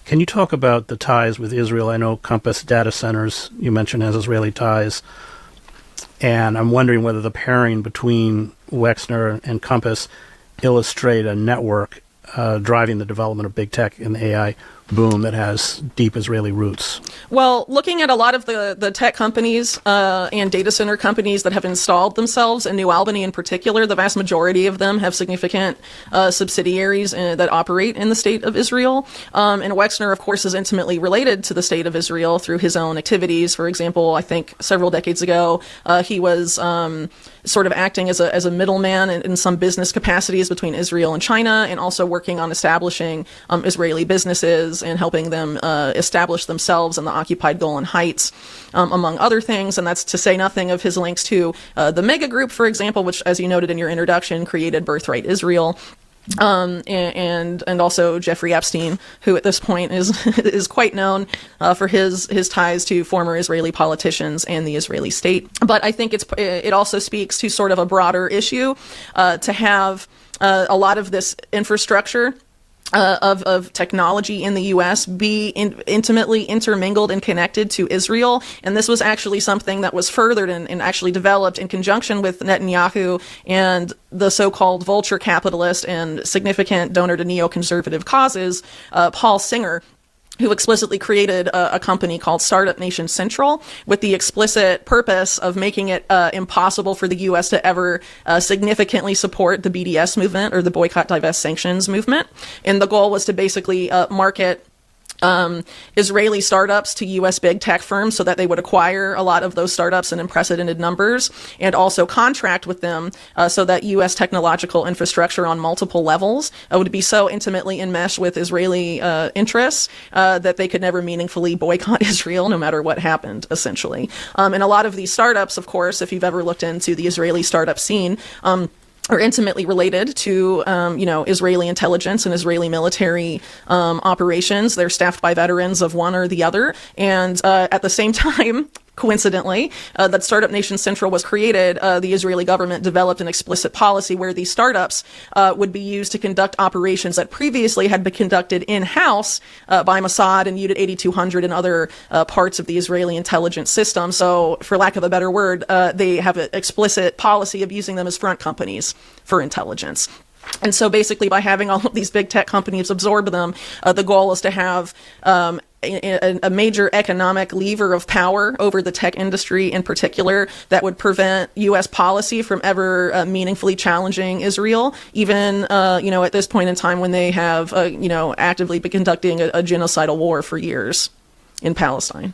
Can you talk about the ties with Israel? I know Compass Data Centers, you mentioned, has Israeli ties. And I'm wondering whether the pairing between Wexner and Compass illustrate a network driving the development of big tech and the AI boom that has deep Israeli roots. Well, looking at a lot of the tech companies and data center companies that have installed themselves in New Albany in particular, the vast majority of them have significant subsidiaries that operate in the state of Israel. And Wexner, of course, is intimately related to the state of Israel through his own activities. For example, I think several decades ago, he was sort of acting as a middleman in some business capacities between Israel and China, and also working on establishing Israeli businesses and helping them establish themselves in the occupied Golan Heights, among other things. And that's to say nothing of his links to the Mega Group, for example, which, as you noted in your introduction, created Birthright Israel. And also Jeffrey Epstein, who at this point is quite known for his ties to former Israeli politicians and the Israeli state. But I think it also speaks to sort of a broader issue to have a lot of this infrastructure of technology in the U.S. be intimately intermingled and connected to Israel. And this was actually something that was furthered and actually developed in conjunction with Netanyahu and the so-called vulture capitalist and significant donor to neoconservative causes, Paul Singer, who explicitly created a company called Startup Nation Central with the explicit purpose of making it impossible for the U.S. to ever significantly support the BDS movement, or the Boycott, Divest, Sanctions movement. And the goal was to basically market Israeli startups to U.S. big tech firms so that they would acquire a lot of those startups in unprecedented numbers, and also contract with them so that U.S. technological infrastructure on multiple levels would be so intimately enmeshed with Israeli interests that they could never meaningfully boycott Israel, no matter what happened, essentially. And a lot of these startups, of course, if you've ever looked into the Israeli startup scene, are intimately related to, Israeli intelligence and Israeli military operations. They're staffed by veterans of one or the other. And at the same time, coincidentally, that Startup Nation Central was created, the Israeli government developed an explicit policy where these startups would be used to conduct operations that previously had been conducted in-house by Mossad and Unit 8200 and other parts of the Israeli intelligence system. So, for lack of a better word, they have an explicit policy of using them as front companies for intelligence. And so basically, by having all of these big tech companies absorb them, the goal is to have a major economic lever of power over the tech industry in particular that would prevent U.S. policy from ever meaningfully challenging Israel, even, at this point in time when they have, actively been conducting a genocidal war for years in Palestine.